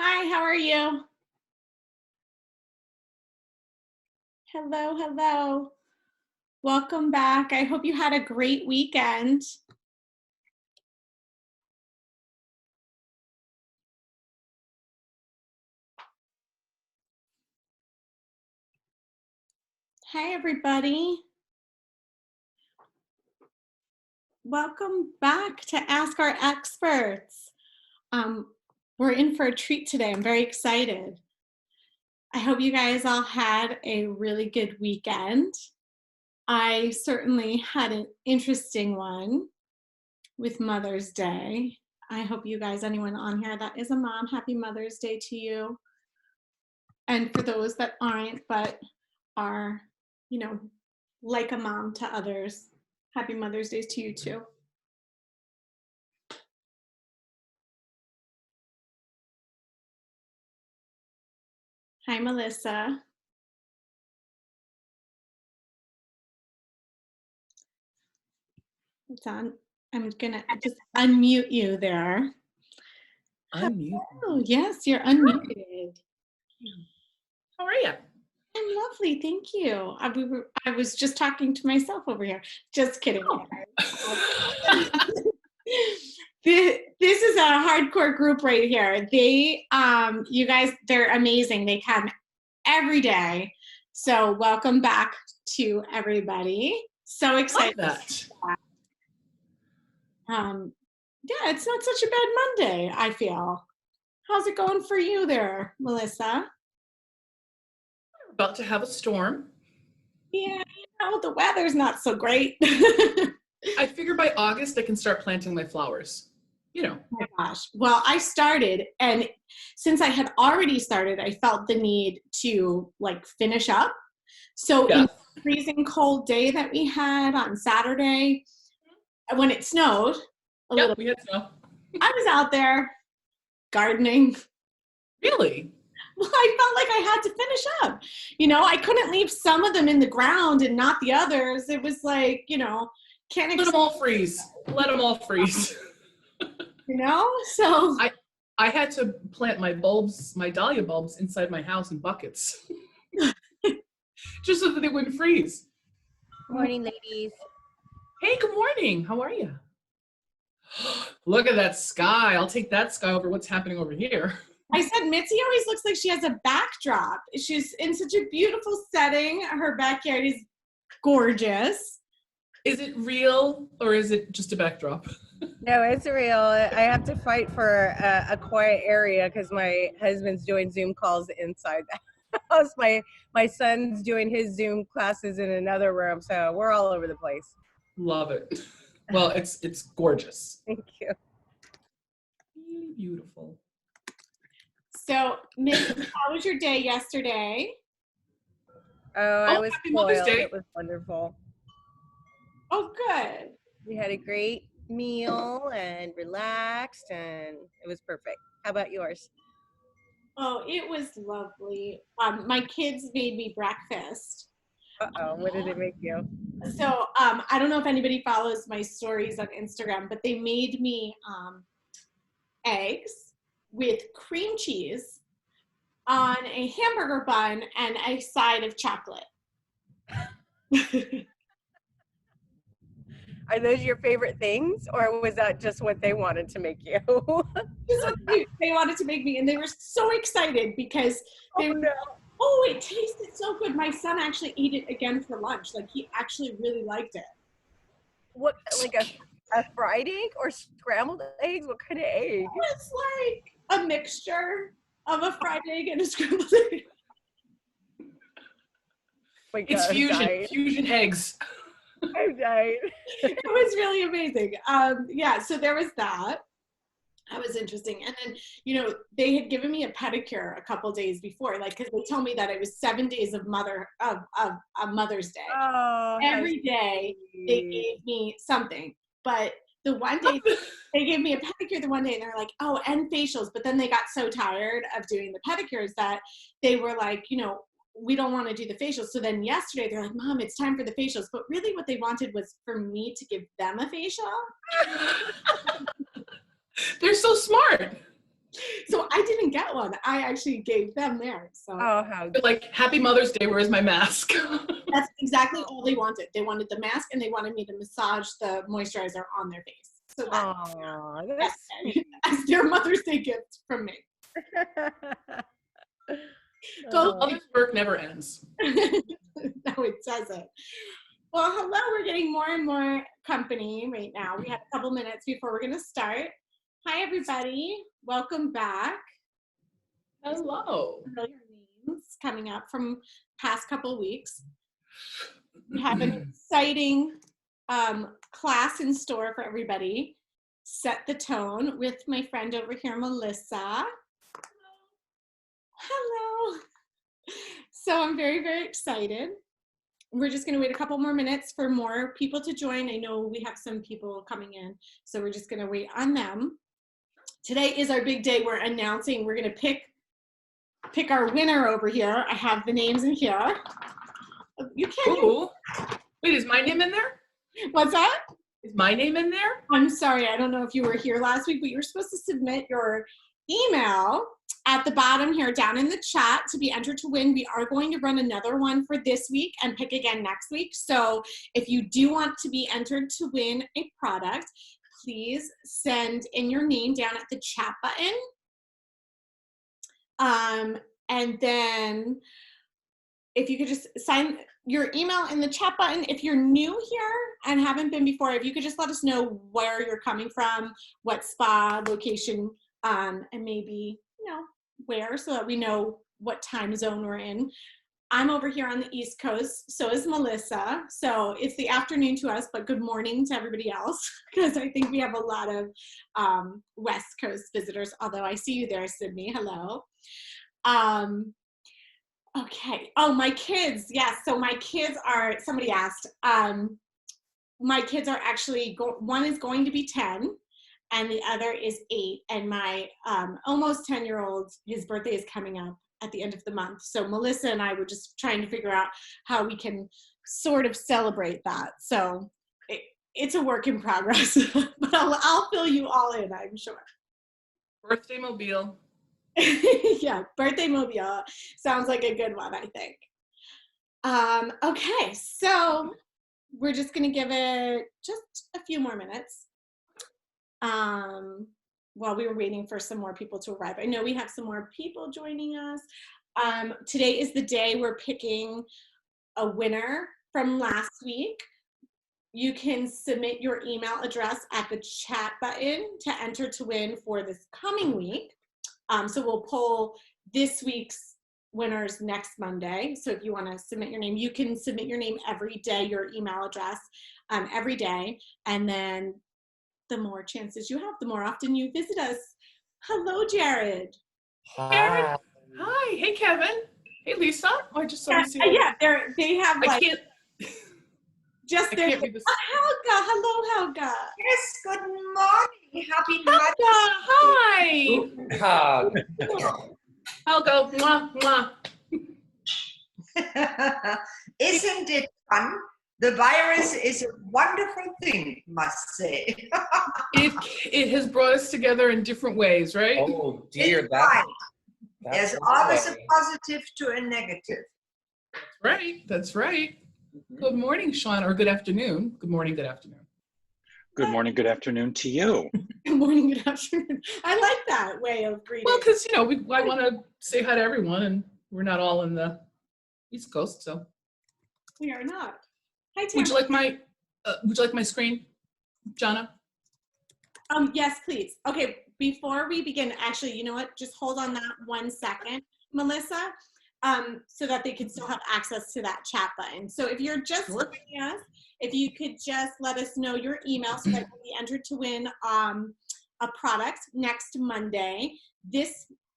Hi, how are you? Hello, hello. Welcome back. I hope you had a great weekend. Hi, everybody. Welcome back to Ask Our Experts. We're in for a treat today. I'm very excited. I hope you guys all had a really good weekend. I certainly had an interesting one with Mother's Day. I hope you guys, anyone on here that is a mom, happy Mother's Day to you. And for those that aren't, but are, like a mom to others, happy Mother's Day to you too. Hi, Melissa. It's on. I'm gonna just unmute you there. Unmute. Oh, yes, you're unmuted. How are you? I'm lovely, thank you. I was just talking to myself over here. Just kidding. Oh. This is a hardcore group right here. They, you guys, they're amazing. They come every day. So welcome back to everybody. So excited. That. Yeah, it's not such a bad Monday, I feel. How's it going for you there, Melissa? We're about to have a storm. Yeah, the weather's not so great. I figure by August I can start planting my flowers. Oh my gosh. Well, I started, and since I had already started, I felt the need to finish up. So in the freezing cold day that we had on Saturday, when it snowed a little, we had snow. I was out there gardening. Really? Well, I felt like I had to finish up. I couldn't leave some of them in the ground and not the others. It was like, can't let them all freeze. Let them all freeze. So I had to plant my bulbs, my dahlia bulbs, inside my house in buckets, just so that they wouldn't freeze. Good morning, ladies. Hey, good morning. How are you? Look at that sky. I'll take that sky over what's happening over here. I said Mitzi always looks like she has a backdrop. She's in such a beautiful setting. Her backyard is gorgeous. Is it real or is it just a backdrop? No, it's real. I have to fight for a quiet area because my husband's doing Zoom calls inside the house. My son's doing his Zoom classes in another room, so we're all over the place. Love it. Well, it's gorgeous. Thank you. Really beautiful. So, Mitzi, how was your day yesterday? I was spoiled. It was wonderful. Oh, good. We had a great meal and relaxed, and it was perfect. How about yours? Oh, it was lovely. My kids made me breakfast. Uh-oh, what did it make you? So I don't know if anybody follows my stories on Instagram, but they made me eggs with cream cheese on a hamburger bun and a side of chocolate. Are those your favorite things, or was that just what they wanted to make you? They wanted to make me, and they were so excited because they were, oh, it tasted so good. My son actually ate it again for lunch. He actually really liked it. What, like a fried egg or scrambled eggs? What kind of egg? It's like a mixture of a fried egg and a scrambled egg. It's fusion eggs. I'm dying. It was really amazing. Yeah, so there was that. That was interesting. And then, they had given me a pedicure a couple days before, because they told me that it was 7 days of Mother's Day. Oh, every day they gave me something. But the one day they gave me a pedicure the one day and they're like, oh, and facials. But then they got so tired of doing the pedicures that they were like, we don't want to do the facials. So then yesterday they're like, Mom, it's time for the facials. But really what they wanted was for me to give them a facial. They're so smart. So I didn't get one. I actually gave them theirs. So Oh, how But like, Happy Mother's Day, where's my mask? that's exactly all they wanted. They wanted the mask and they wanted me to massage the moisturizer on their face. So that's that's as their Mother's Day gift from me. Go Mother's work never ends. No, it doesn't. Well, hello. We're getting more and more company right now. We have a couple minutes before we're going to start. Hi, everybody. Welcome back. Hello. Familiar names coming up from past couple weeks. We have an exciting class in store for everybody. Set the tone with my friend over here, Melissa. Hello. So I'm very, very excited. We're just going to wait a couple more minutes for more people to join. I know we have some people coming in, so we're just going to wait on them. Today is our big day. We're announcing, we're going to pick our winner over here. I have the names in here. You can't. Ooh. Wait, is my name in there? What's that? Is my name in there? I'm sorry. I don't know if you were here last week, but you were supposed to submit your email at the bottom here down in the chat to be entered to win. We are going to run another one for this week and pick again next week. So if you do want to be entered to win a product, please send in your name down at the chat button. And then if you could just sign your email in the chat button. If you're new here and haven't been before, if you could just let us know where you're coming from, what spa location, and maybe, where, so that we know what time zone we're in. I'm over here on the East Coast, so is Melissa. So it's the afternoon to us, but good morning to everybody else, because I think we have a lot of West Coast visitors, although I see you there, Sydney. Hello. Okay. Oh, my kids. Yes. So my kids are, somebody asked, my kids are actually, one is going to be 10 and the other is 8. And my almost 10-year-old, his birthday is coming up at the end of the month. So Melissa and I were just trying to figure out how we can sort of celebrate that. So it's a work in progress, but I'll fill you all in, I'm sure. Birthday mobile. Yeah, birthday mobile sounds like a good one, I think. Okay, so we're just gonna give it just a few more minutes while we were waiting for some more people to arrive. I know we have some more people joining us. Today is the day we're picking a winner from last week. You can submit your email address at the chat button to enter to win for this coming week. So we'll pull this week's winners next Monday. So if you want to submit your name, you can submit your name every day, your email address every day. And then the more chances you have, the more often you visit us. Hello, Jared. Hi. Jared. Hi. Hey, Kevin. Hey, Lisa. Oh, I just saw you see. Yeah, they have like. I can't. Just their can't read this. Helga. Hello, Helga. Yes, good morning. Happy Helga, hi. Hug. I'll go. Mwah, mwah. Isn't it fun? The virus is a wonderful thing, must say. It has brought us together in different ways, right? Oh dear, It's that's fine. There's one always a way. positive to a negative. Right. That's right. Good morning, Sean, or good afternoon. Good morning, good afternoon. Good morning, good afternoon to you. Good morning, good afternoon. I like that way of greeting. Well, because I want to say hi to everyone, and we're not all in the East Coast, so. We are not. Hi, Tim. Would you like my screen, Jonna? Yes, please. Okay, before we begin, actually, you know what? Just hold on that 1 second, Melissa, so that they can still have access to that chat button. So if you're just joining us, if you could just let us know your email so that you'll be entered to win a product next Monday.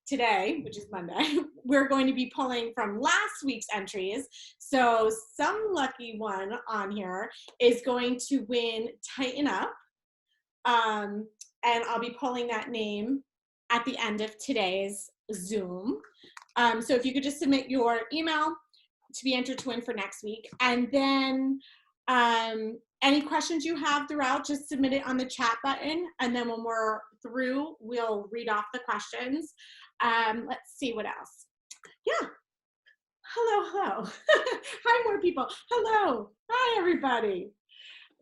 Today, which is Monday, we're going to be pulling from last week's entries. So some lucky one on here is going to win Tighten Up. And I'll be pulling that name at the end of today's Zoom. So if you could just submit your email to be entered to win for next week. And then Any questions you have throughout, just submit it on the chat button, and then when we're through, we'll read off the questions. Let's see what else. Yeah. Hello. Hi, more people. Hello. Hi, everybody.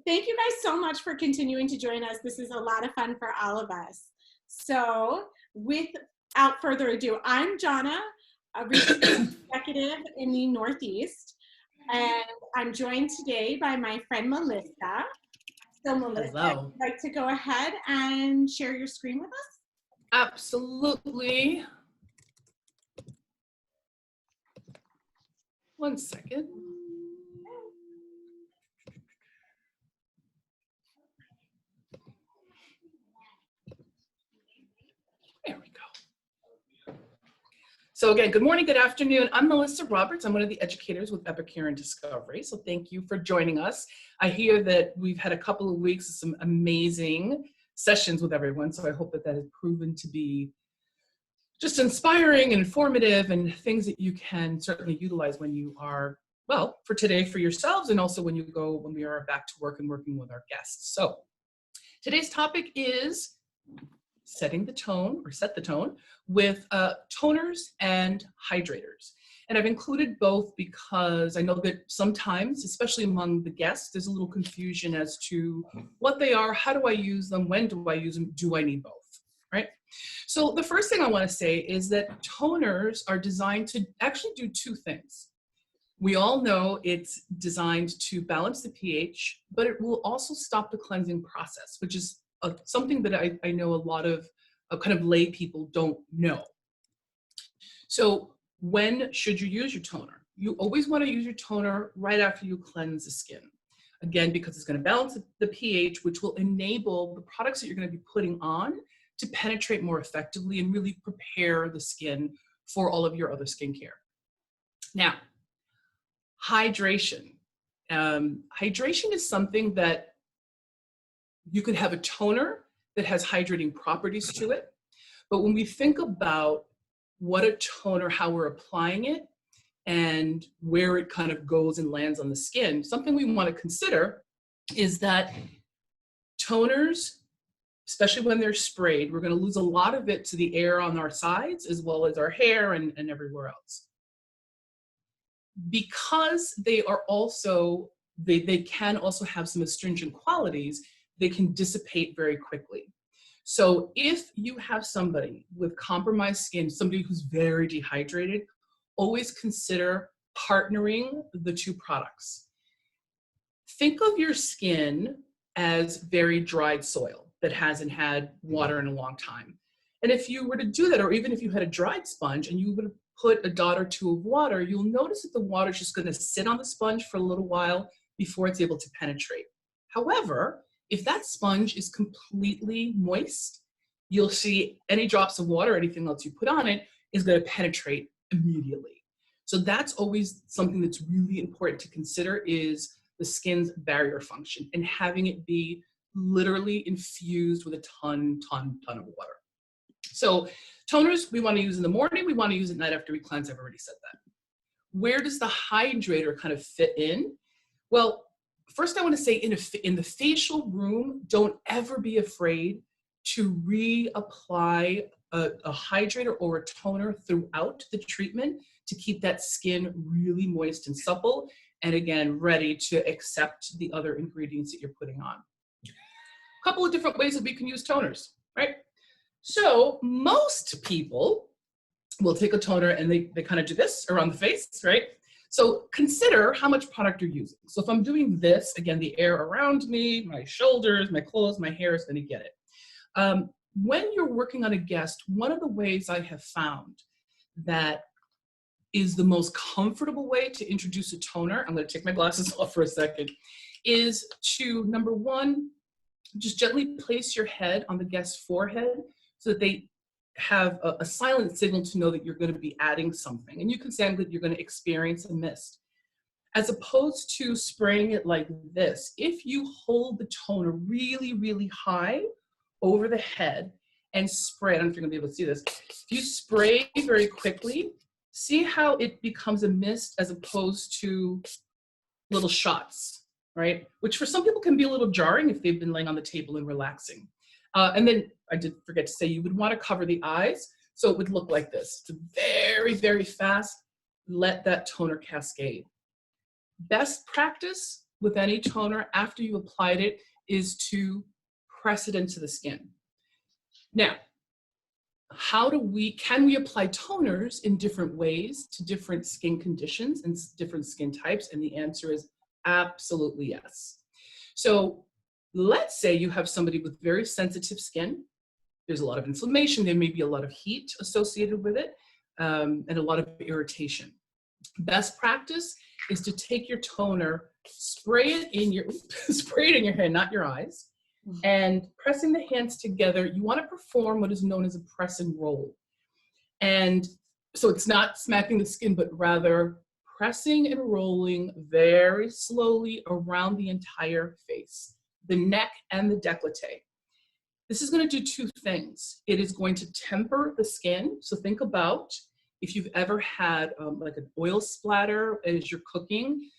Thank you guys so much for continuing to join us. This is a lot of fun for all of us. So without further ado, I'm Jonna, a research executive in the Northeast, and I'm joined today by my friend Melissa. So Melissa, Hello. would you like to go ahead and share your screen with us? Absolutely. One second. There we go. So again, good morning, good afternoon. I'm Melissa Roberts. I'm one of the educators with Epicuren Discovery. So thank you for joining us. I hear that we've had a couple of weeks of some amazing sessions with everyone. So I hope that that has proven to be just inspiring and informative and things that you can certainly utilize when you are, well, for today for yourselves and also when we are back to work and working with our guests. So today's topic is setting the tone or set the tone with toners and hydrators. And I've included both because I know that sometimes, especially among the guests, there's a little confusion as to what they are, how do I use them, when do I use them, do I need both, right? So the first thing I want to say is that toners are designed to actually do two things. We all know it's designed to balance the pH, but it will also stop the cleansing process, which is something that I know a lot of kind of lay people don't know. So when should you use your toner? You always want to use your toner right after you cleanse the skin. Again, because it's going to balance the pH, which will enable the products that you're going to be putting on to penetrate more effectively and really prepare the skin for all of your other skincare. Now, hydration. Hydration is something that you could have a toner that has hydrating properties to it. But when we think about what a toner, how we're applying it, and where it kind of goes and lands on the skin, something we want to consider is that toners, especially when they're sprayed, we're going to lose a lot of it to the air on our sides as well as our hair and everywhere else. Because they are also, they can also have some astringent qualities, they can dissipate very quickly. So if you have somebody with compromised skin, somebody who's very dehydrated, always consider partnering the two products. Think of your skin as very dried soil that hasn't had water in a long time. And if you were to do that, or even if you had a dried sponge and you would put a dot or two of water, you'll notice that the water is just going to sit on the sponge for a little while before it's able to penetrate. However, if that sponge is completely moist, you'll see any drops of water or anything else you put on it is going to penetrate immediately. So that's always something that's really important to consider, is the skin's barrier function and having it be literally infused with a ton of water. So toners we want to use in the morning, we want to use at night after we cleanse. I've already said that. Where does the hydrator kind of fit in? Well, first I want to say in the facial room, don't ever be afraid to reapply a hydrator or a toner throughout the treatment to keep that skin really moist and supple, and again, ready to accept the other ingredients that you're putting on. A couple of different ways that we can use toners, right? So most people will take a toner and they kind of do this around the face, right? So consider how much product you're using. So if I'm doing this, again, the air around me, my shoulders, my clothes, my hair is going to get it. When you're working on a guest, one of the ways I have found that is the most comfortable way to introduce a toner, I'm going to take my glasses off for a second, is to, number one, just gently place your head on the guest's forehead so that they have a silent signal to know that you're going to be adding something. And you can say that you're going to experience a mist. As opposed to spraying it like this, if you hold the toner really, really high over the head and spray, I don't know if you're going to be able to see this, if you spray very quickly, see how it becomes a mist as opposed to little shots, right? Which for some people can be a little jarring if they've been laying on the table and relaxing. And then I did forget to say, you would want to cover the eyes. So it would look like this. It's very, very fast. Let that toner cascade. Best practice with any toner after you applied it is to press it into the skin. Now, can we apply toners in different ways to different skin conditions and different skin types? And the answer is absolutely yes. So let's say you have somebody with very sensitive skin. There's a lot of inflammation. There may be a lot of heat associated with it, and a lot of irritation. Best practice is to take your toner, spray it in your hand, not your eyes, and pressing the hands together. You want to perform what is known as a press and roll. And so it's not smacking the skin, but rather pressing and rolling very slowly around the entire face, the neck and the décolleté. This is going to do two things. It is going to temper the skin. So think about if you've ever had like an oil splatter as you're cooking.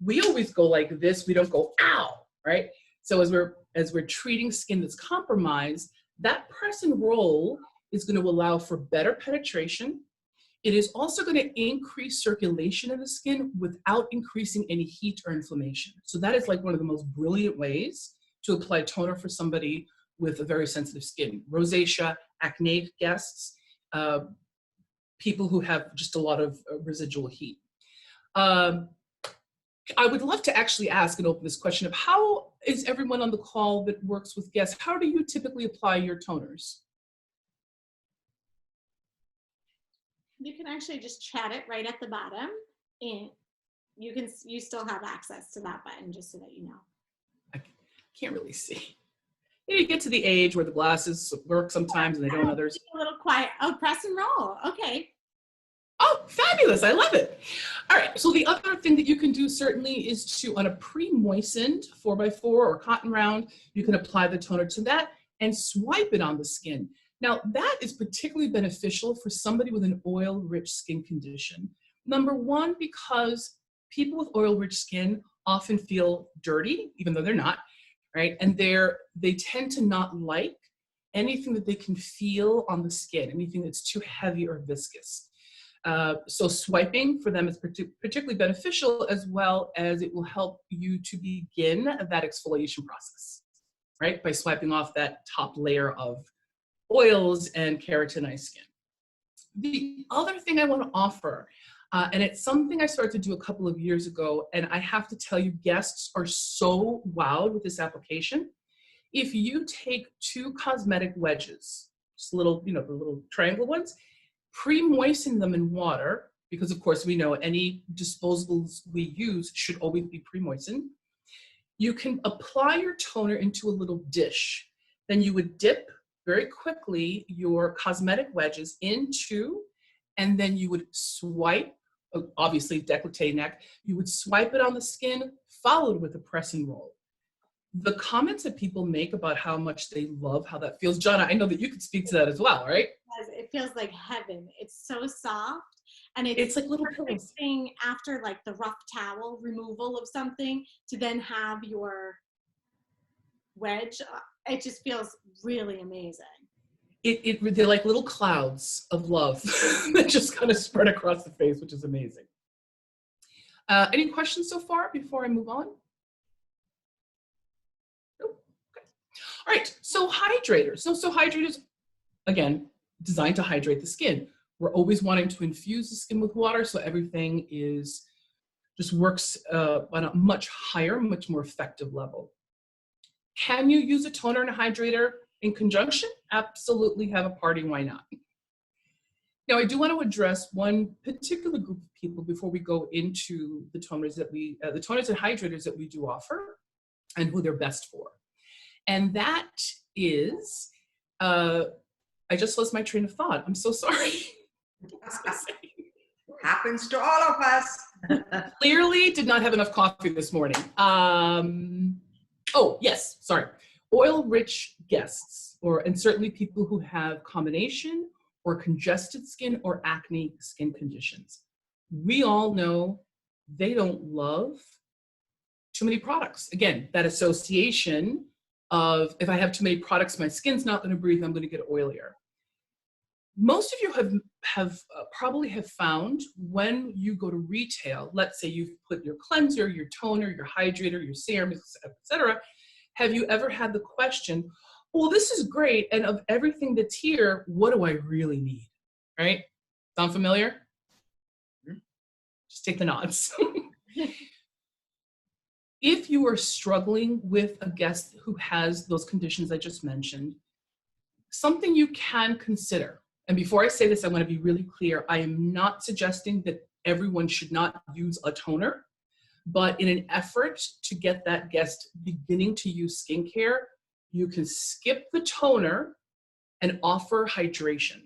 We always go like this. We don't go, ow, right? So as we're treating skin that's compromised, that press and roll is going to allow for better penetration. It is also going to increase circulation in the skin without increasing any heat or inflammation. So that is like one of the most brilliant ways to apply toner for somebody with a very sensitive skin. Rosacea, acneic guests, people who have just a lot of residual heat. I would love to actually ask and open this question of how is everyone on the call that works with guests, how do you typically apply your toners? You can actually just chat it right at the bottom, and you still have access to that button, just so that you know. I can't really see. You get to the age where the glasses work sometimes and they don't others. A little quiet. Oh, press and roll. Okay. Oh, fabulous. I love it. All right. So the other thing that you can do certainly is to, on a pre-moistened 4x4 or cotton round, you can apply the toner to that and swipe it on the skin. Now, that is particularly beneficial for somebody with an oil-rich skin condition. Number one, because people with oil-rich skin often feel dirty, even though they're not, right? And they tend to not like anything that they can feel on the skin, anything that's too heavy or viscous. So swiping for them is particularly beneficial, as well as it will help you to begin that exfoliation process, right? By swiping off that top layer of oils and keratinized skin. The other thing I want to offer, and it's something I started to do a couple of years ago, and I have to tell you, guests are so wowed with this application. If you take 2 cosmetic wedges, just little, the little triangle ones, pre-moisten them in water, because of course we know any disposables we use should always be pre-moistened. You can apply your toner into a little dish. Then you would dip very quickly your cosmetic wedges into, and then you would swipe, obviously décolleté neck, you would swipe it on the skin, followed with a press and roll. The comments that people make about how much they love how that feels, Jonna, I know that you could speak to that as well, right? It feels like heaven. It's so soft, and it's like little perfect pillows. thing after like the rough towel removal of something to then have your wedge. It just feels really amazing. They're like little clouds of love that just kind of spread across the face, which is amazing. Any questions so far before I move on? Nope. Okay. All right, so hydrators. So hydrators, again, designed to hydrate the skin. We're always wanting to infuse the skin with water, so everything just works on a much higher, much more effective level. Can you use a toner and a hydrator in conjunction? Absolutely, have a party, why not? Now, I do want to address one particular group of people before we go into the toners and hydrators that we do offer and who they're best for. And that is, I just lost my train of thought. I'm so sorry. Happens to all of us. Clearly did not have enough coffee this morning. Oh, yes, sorry. Oil-rich guests, and certainly people who have combination or congested skin or acne skin conditions. We all know they don't love too mhave products. Again, that association of if I have too many products, my skin's not going to breathe, I'm going to get oilier. Most of you probably have found when you go to retail, let's say you've put your cleanser, your toner, your hydrator, your serum, etc. Have you ever had the question, well, this is great, and of everything that's here, what do I really need? Right? Sound familiar? Just take the nods. If you are struggling with a guest who has those conditions I just mentioned, something you can consider, and before I say this, I want to be really clear, I am not suggesting that everyone should not use a toner, but in an effort to get that guest beginning to use skincare, you can skip the toner and offer hydration.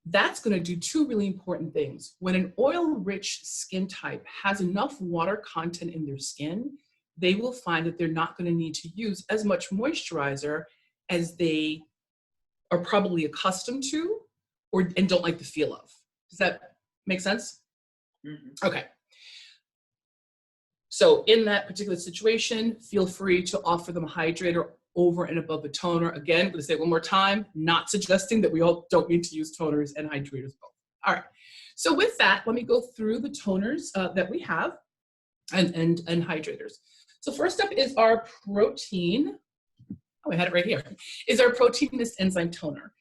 That's going to do two really important things. When an oil-rich skin type has enough water content in their skin, they will find that they're not going to need to use as much moisturizer as they are probably accustomed to and don't like the feel of. Does that make sense? Mm-hmm. Okay. So in that particular situation, feel free to offer them a hydrator over and above the toner. Again, I'm going to say it one more time, not suggesting that we all don't need to use toners and hydrators both. All right. So with that, let me go through the toners that we have and hydrators. So first up is our protein. Oh, I had it right here. Is our Protein Mist Enzyme Toner.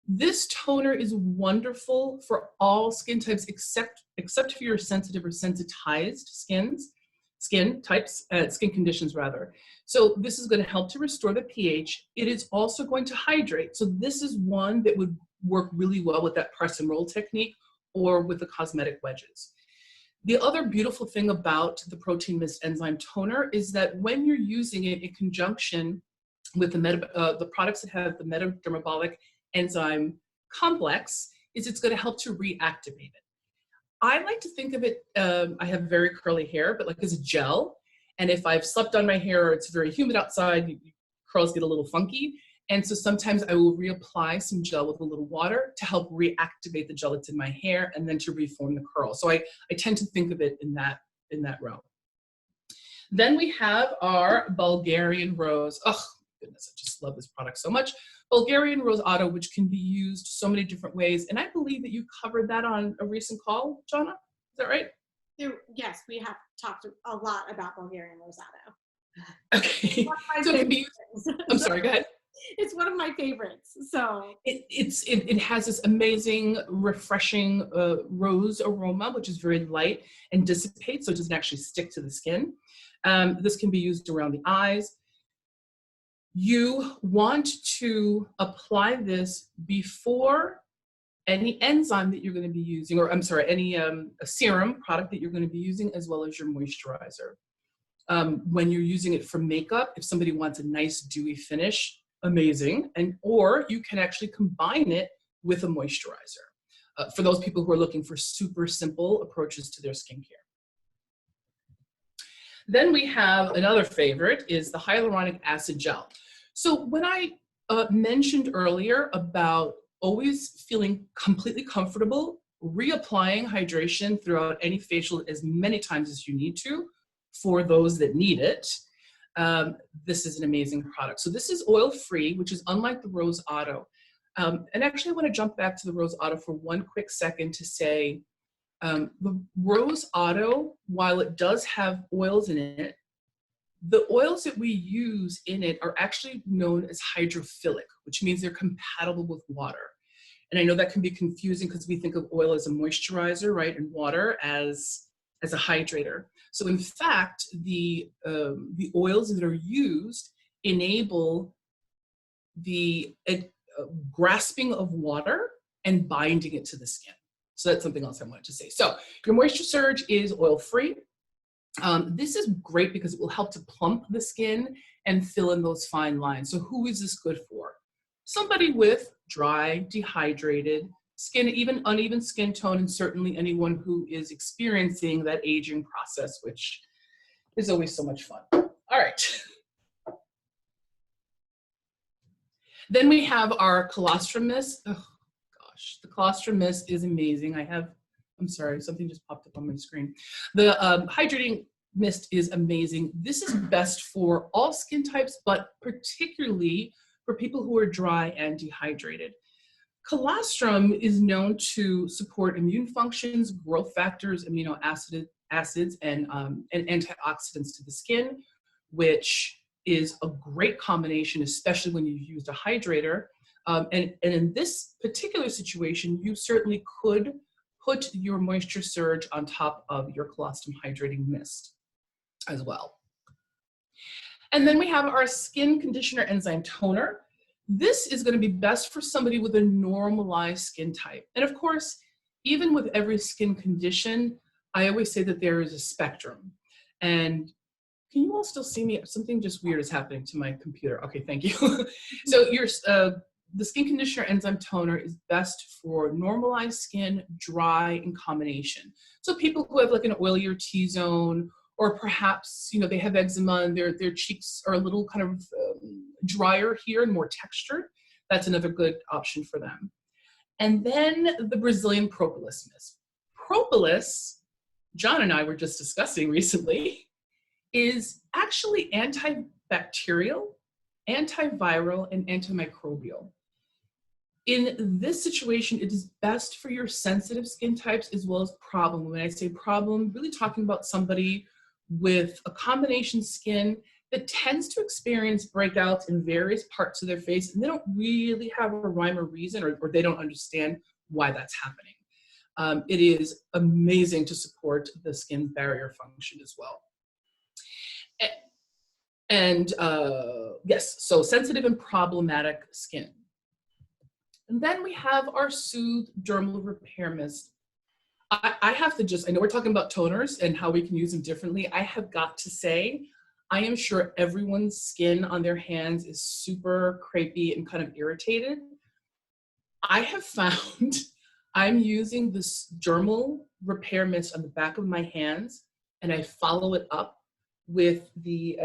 This toner is wonderful for all skin types except for your sensitive or sensitized skin conditions rather. So this is going to help to restore the pH. It is also going to hydrate. So this is one that would work really well with that press and roll technique or with the cosmetic wedges. The other beautiful thing about the Protein Mist Enzyme Toner is that when you're using it in conjunction with the products that have the metadermabolic enzyme complex, it's going to help to reactivate it. I like to think of it, I have very curly hair, but like as a gel. And if I've slept on my hair or it's very humid outside, curls get a little funky. And so sometimes I will reapply some gel with a little water to help reactivate the gel that's in my hair and then to reform the curl. So I tend to think of it in that realm. Then we have our Bulgarian Rose. Oh, goodness, I just love this product so much. Bulgarian Rose Auto, which can be used so many different ways. And I believe that you covered that on a recent call, Jonna. Is that right? Yes, we have talked a lot about Bulgarian Rose Auto. Okay. So it can be used. I'm sorry, go ahead. It's one of my favorites. So it has this amazing, refreshing rose aroma, which is very light and dissipates, so it doesn't actually stick to the skin. This can be used around the eyes. You want to apply this before any enzyme that you're going to be using, or I'm sorry, any a serum product that you're going to be using, as well as your moisturizer. When you're using it for makeup, if somebody wants a nice dewy finish, amazing. Or you can actually combine it with a moisturizer for those people who are looking for super simple approaches to their skincare. Then we have another favorite is the hyaluronic acid gel. So when I mentioned earlier about always feeling completely comfortable reapplying hydration throughout any facial as many times as you need to for those that need it, this is an amazing product. So this is oil-free, which is unlike the Rose Auto. And actually I want to jump back to the Rose Auto for one quick second to say the Rose Auto, while it does have oils in it, the oils that we use in it are actually known as hydrophilic, which means they're compatible with water. And I know that can be confusing because we think of oil as a moisturizer, right, and water as a hydrator. So in fact, the oils that are used enable the grasping of water and binding it to the skin. So that's something else I wanted to say. So your Moisture Surge is oil-free. This is great because it will help to plump the skin and fill in those fine lines. So who is this good for? Somebody with dry, dehydrated skin, even uneven skin tone, and certainly anyone who is experiencing that aging process, which is always so much fun. All right. Then we have our Colostrum Mist. Oh gosh, the Colostrum Mist is amazing. I'm sorry, something just popped up on my screen. The hydrating mist is amazing. This is best for all skin types, but particularly for people who are dry and dehydrated. Colostrum is known to support immune functions, growth factors, acids, and antioxidants to the skin, which is a great combination, especially when you've used a hydrator. And in this particular situation, you certainly could put your moisture surge on top of your colostrum hydrating mist as well. And then we have our skin conditioner enzyme toner. This is going to be best for somebody with a normalized skin type. And of course, even with every skin condition, I always say that there is a spectrum. And can you all still see me? Something just weird is happening to my computer. Okay, thank you. So the skin conditioner enzyme toner is best for normalized skin, dry, in combination. So people who have like an oilier T-zone, or perhaps, you know, they have eczema and their cheeks are a little kind of drier here and more textured, that's another good option for them. And then the Brazilian propolis mist. Propolis, John and I were just discussing recently, is actually antibacterial, antiviral, and antimicrobial. In this situation, it is best for your sensitive skin types as well as problem. When I say problem, really talking about somebody with a combination skin that tends to experience breakouts in various parts of their face, and they don't really have a rhyme or reason, or they don't understand why that's happening. It is amazing to support the skin barrier function as well. And yes, so sensitive and problematic skin. And then we have our Soothe Dermal Repair Mist. I have to just, I know we're talking about toners and how we can use them differently. I have got to say, I am sure everyone's skin on their hands is super crepey and kind of irritated. I have found I'm using this dermal repair mist on the back of my hands, and I follow it up with the,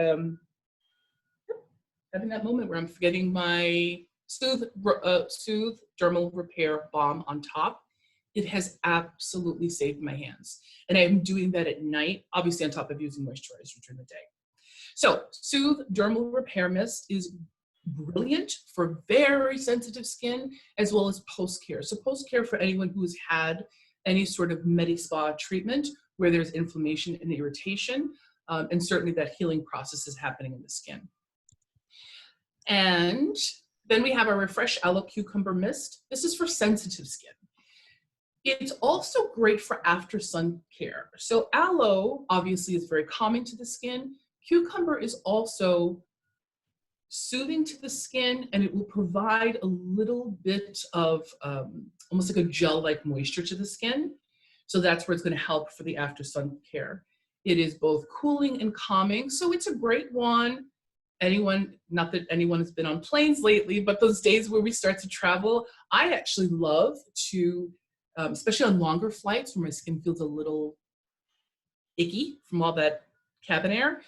having that moment where I'm forgetting my Soothe Dermal Repair Balm on top. It has absolutely saved my hands. And I'm doing that at night, obviously on top of using moisturizer during the day. So Soothe Dermal Repair Mist is brilliant for very sensitive skin as well as post-care. So post-care for anyone who's had any sort of medi-spa treatment where there's inflammation and irritation, and certainly that healing process is happening in the skin. And then we have our Refresh Aloe Cucumber Mist. This is for sensitive skin. It's also great for after sun care. So aloe obviously is very calming to the skin. Cucumber is also soothing to the skin, and it will provide a little bit of almost like a gel-like moisture to the skin. So that's where it's going to help for the after sun care. It is both cooling and calming, so it's a great one. Anyone, not that anyone has been on planes lately, but those days where we start to travel, I actually love to, especially on longer flights where my skin feels a little icky from all that cabin air,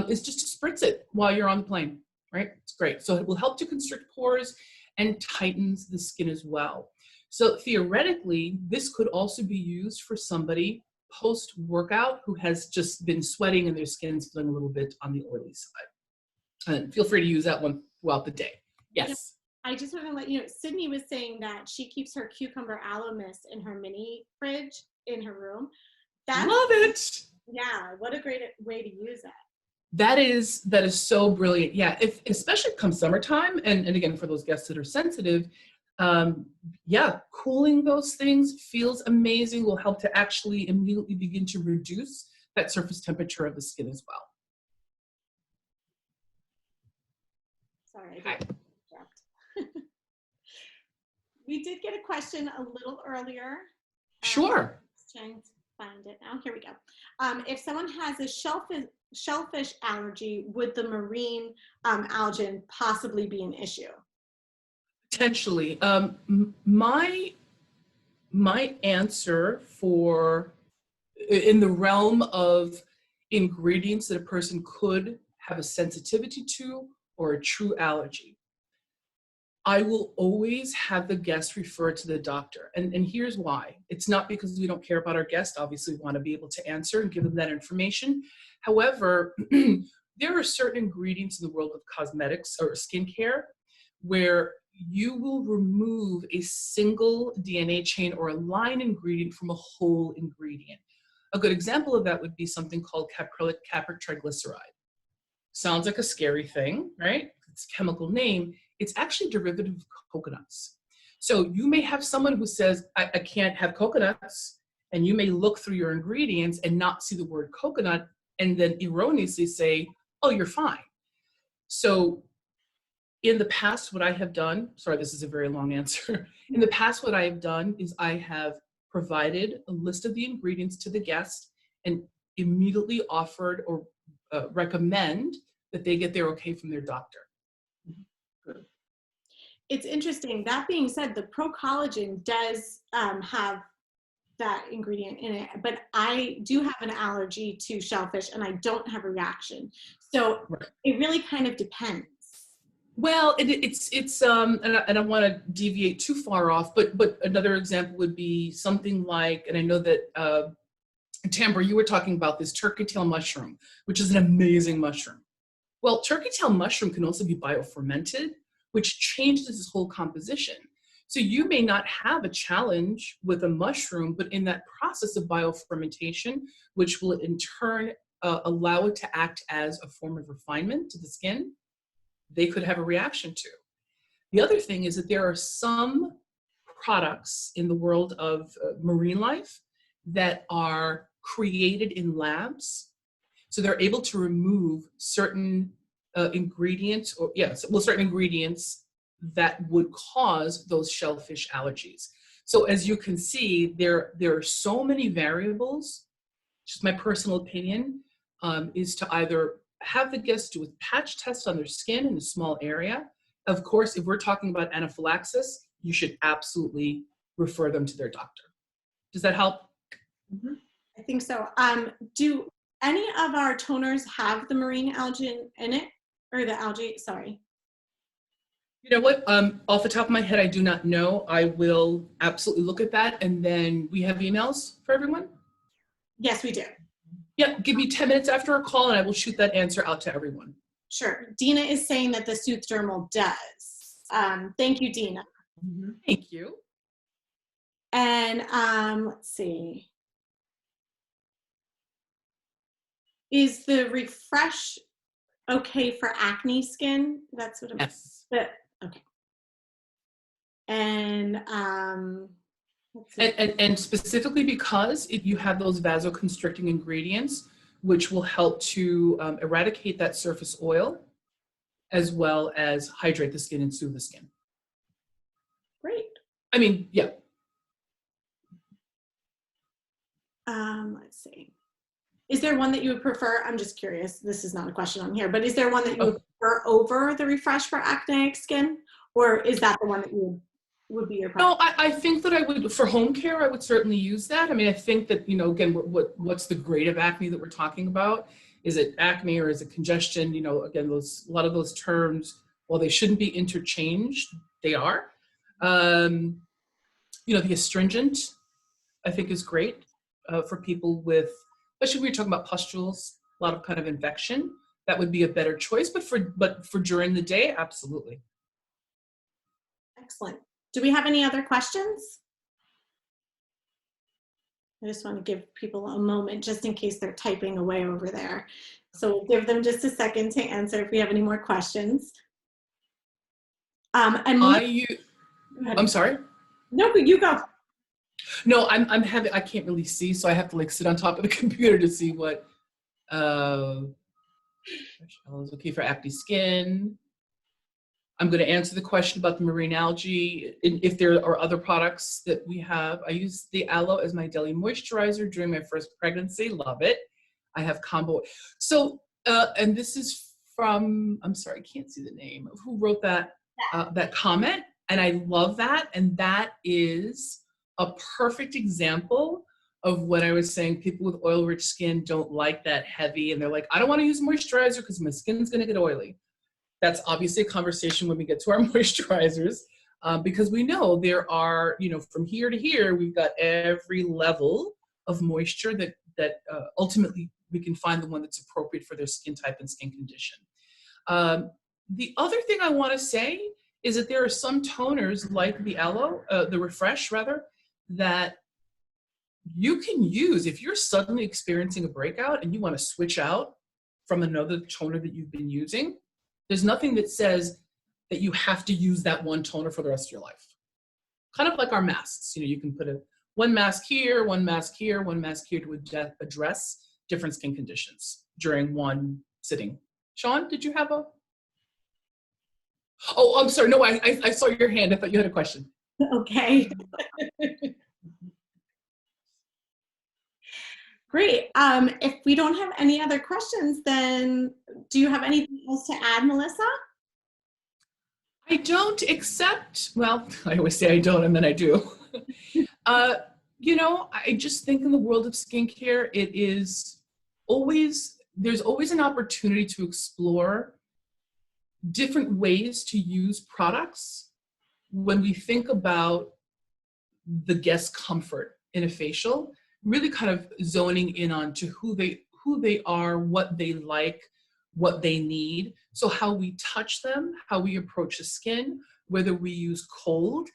is just to spritz it while you're on the plane, right? It's great. So it will help to constrict pores and tightens the skin as well. So theoretically, this could also be used for somebody post-workout who has just been sweating and their skin's feeling a little bit on the oily side. And feel free to use that one throughout the day. Yes. I just want to let you know, Sydney was saying that she keeps her cucumber aloe mist in her mini fridge in her room. Love it. Yeah, what a great way to use it. That is so brilliant. Yeah, especially come summertime, and again, for those guests that are sensitive, yeah, cooling those things feels amazing, will help to actually immediately begin to reduce that surface temperature of the skin as well. Sorry, I didn't interrupt. We did get a question a little earlier. Sure. Trying to find it now. Here we go. If someone has a shellfish allergy, would the marine algae possibly be an issue? Potentially. My answer for, in the realm of ingredients that a person could have a sensitivity to or a true allergy. I will always have the guest refer to the doctor. And here's why. It's not because we don't care about our guest. Obviously, we want to be able to answer and give them that information. However, there are certain ingredients in the world of cosmetics or skincare where you will remove a single DNA chain or a line ingredient from a whole ingredient. A good example of that would be something called caprylic triglyceride. Sounds like a scary thing, right? It's a chemical name. It's actually a derivative of coconuts. So you may have someone who says, I can't have coconuts, and you may look through your ingredients and not see the word coconut, and then erroneously say, oh, you're fine. So in the past, what I have done, sorry, this is a very long answer. In the past, what I have done is I have provided a list of the ingredients to the guest and immediately offered or recommend that they get their okay from their doctor. Good. It's interesting. That being said, the Pro Collagen does have that ingredient in it, but I do have an allergy to shellfish and I don't have a reaction. So right. It really kind of depends. Well, it's and I don't want to deviate too far off, but another example would be something like, and I know that Tambra, you were talking about this turkey tail mushroom, which is an amazing mushroom. Well, turkey tail mushroom can also be biofermented, which changes its whole composition. So you may not have a challenge with a mushroom, but in that process of biofermentation, which will in turn allow it to act as a form of refinement to the skin, they could have a reaction to. The other thing is that there are some products in the world of marine life that are created in labs. So they're able to remove certain ingredients, certain ingredients that would cause those shellfish allergies. So as you can see, there are so many variables. Just my personal opinion is to either have the guests do a patch test on their skin in a small area. Of course, if we're talking about anaphylaxis, you should absolutely refer them to their doctor. Does that help? Mm-hmm. I think so. Do any of our toners have the marine algae in it? Or the algae, sorry. You know what? Off the top of my head, I do not know. I will absolutely look at that. And then we have emails for everyone? Yes, we do. Yeah, give me 10 minutes after our call and I will shoot that answer out to everyone. Sure. Dina is saying that the Sooth Dermal does. Thank you, Dina. Mm-hmm. Thank you. And let's see. Is the Refresh okay for acne skin? That's what I'm. Yes. Okay. And and specifically because if you have those vasoconstricting ingredients, which will help to eradicate that surface oil, as well as hydrate the skin and soothe the skin. Great. I mean, yeah. Let's see. Is there one that you would prefer? I'm just curious. This is not a question on here, but is there one that you would prefer over the Refresh for acneic skin? Or is that the one that you would be your preference? No, I think that I would, for home care, I would certainly use that. I mean, I think that, you know, again, what's the grade of acne that we're talking about? Is it acne or is it congestion? You know, again, a lot of those terms, while they shouldn't be interchanged, they are. You know, the astringent, I think, is great for people with, especially when you're talking about pustules, a lot of kind of infection. That would be a better choice, but for during the day, absolutely. Excellent. Do we have any other questions? I just want to give people a moment just in case they're typing away over there. So we'll give them just a second to answer if we have any more questions. I'm sorry? No, you go. No, I can't really see, so I have to like sit on top of the computer to see what is okay for acne skin. I'm going to answer the question about the marine algae. If there are other products that we have, I use the aloe as my daily moisturizer during my first pregnancy. Love it. I have combo. So, and this is from, I'm sorry, I can't see the name of who wrote that comment. And I love that. And that is a perfect example of what I was saying. People with oil-rich skin don't like that heavy. And they're like, I don't want to use moisturizer because my skin's going to get oily. That's obviously a conversation when we get to our moisturizers, because we know there are, from here to here, we've got every level of moisture that ultimately we can find the one that's appropriate for their skin type and skin condition. The other thing I want to say is that there are some toners like the Refresh rather, that you can use if you're suddenly experiencing a breakout and you want to switch out from another toner that you've been using. There's nothing that says that you have to use that one toner for the rest of your life. Kind of like our masks. You can put one mask here, one mask here, one mask here to address different skin conditions during one sitting. Sean, did you have a? Oh, I'm sorry. No, I saw your hand. I thought you had a question. Okay. Great. If we don't have any other questions, then do you have anything else to add, Melissa? I don't, except, well, I always say I don't, and then I do. I just think in the world of skincare, there's always an opportunity to explore different ways to use products when we think about the guest comfort in a facial, really kind of zoning in on to who they are, what they like, what they need. So how we touch them, how we approach the skin, whether we use cold,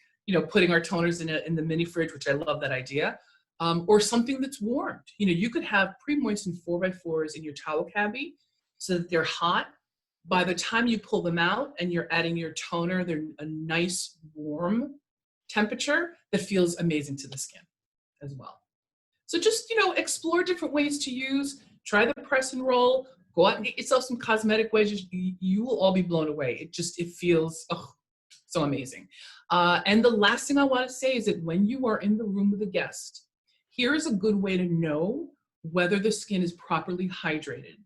putting our toners in the mini fridge, which I love that idea, or something that's warmed. You could have pre-moistened 4x4s in your towel cabbie so that they're hot. By the time you pull them out and you're adding your toner, they're a nice warm temperature that feels amazing to the skin as well. So just, explore different ways to use, try the press and roll, go out and get yourself some cosmetic wedges. You will all be blown away. It feels so amazing. And the last thing I want to say is that when you are in the room with a guest, here is a good way to know whether the skin is properly hydrated.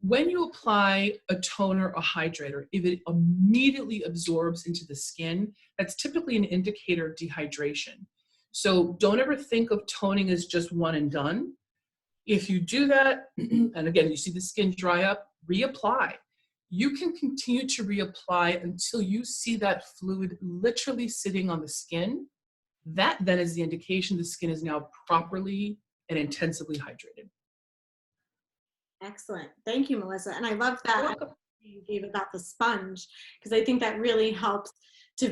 When you apply a toner or hydrator, if it immediately absorbs into the skin, that's typically an indicator of dehydration. So don't ever think of toning as just one and done. If you do that, and again, you see the skin dry up, reapply. You can continue to reapply until you see that fluid literally sitting on the skin. That then is the indication the skin is now properly and intensively hydrated. Excellent. Thank you, Melissa. And I love that you gave about the sponge, because I think that really helps to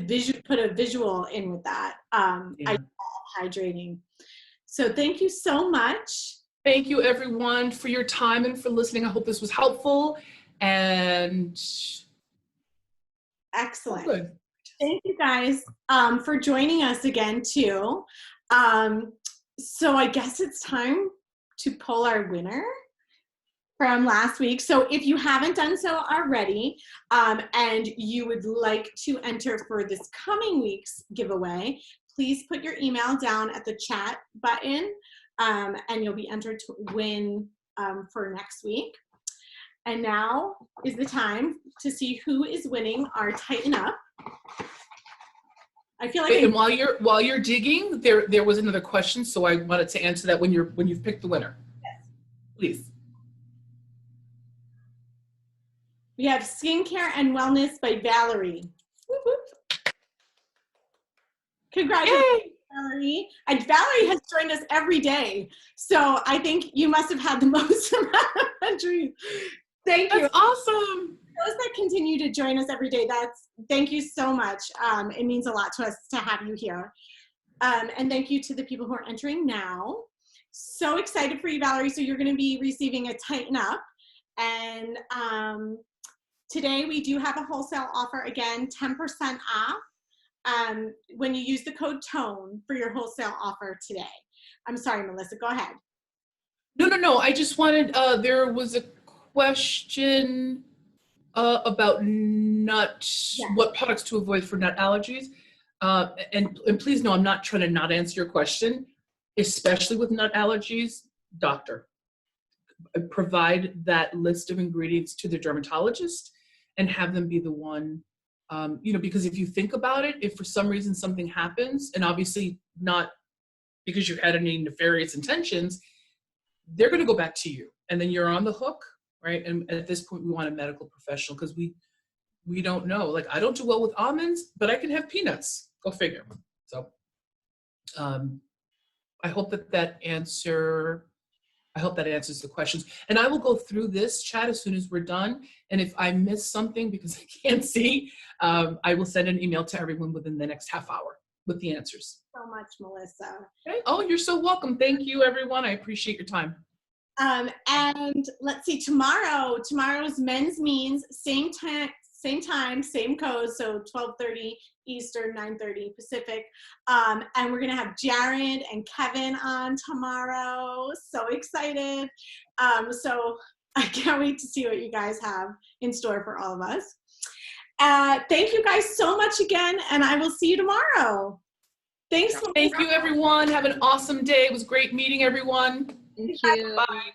put a visual in with that. Hydrating. So thank you so much. Thank you, everyone, for your time and for listening. I hope this was helpful. And excellent. Good. Thank you guys for joining us again too. So I guess it's time to pull our winner from last week. So if you haven't done so already, and you would like to enter for this coming week's giveaway, please put your email down at the chat button, and you'll be entered to win for next week. And now is the time to see who is winning our Tighten Up. I feel like. And while you're digging, there was another question, so I wanted to answer that when you've picked the winner. Yes. Please. We have Skincare and Wellness by Valerie. Whoop, whoop. Congratulations, yay, Valerie. And Valerie has joined us every day. So I think you must have had the most amount of entries. Thank you. That's awesome. Those that continue to join us every day, thank you so much. It means a lot to us to have you here. And thank you to the people who are entering now. So excited for you, Valerie. So you're going to be receiving a Tighten Up. And today we do have a wholesale offer, again, 10% off when you use the code TONE for your wholesale offer today. I'm sorry, Melissa, go ahead. No. I just wanted, there was a question about what products to avoid for nut allergies. And please know I'm not trying to not answer your question, especially with nut allergies. Doctor, provide that list of ingredients to the dermatologist and have them be the one, because if you think about it, if for some reason something happens, and obviously not because you had any nefarious intentions, they're going to go back to you, and then you're on the hook, right? And at this point, we want a medical professional, because we we don't know. Like, I don't do well with almonds, but I can have peanuts. Go figure. So I hope that answers the questions. And I will go through this chat as soon as we're done. And if I miss something because I can't see, I will send an email to everyone within the next half hour with the answers. So much, Melissa. Okay. Oh, you're so welcome. Thank you, everyone. I appreciate your time. And let's see, tomorrow's men's means, same time, same code, so 12:30 Eastern, 9:30 Pacific. And we're gonna have Jared and Kevin on tomorrow. So excited. So I can't wait to see what you guys have in store for all of us. Thank you guys so much again, and I will see you tomorrow. Thanks. Thank you, everyone. Have an awesome day. It was great meeting everyone. Thank you. Bye.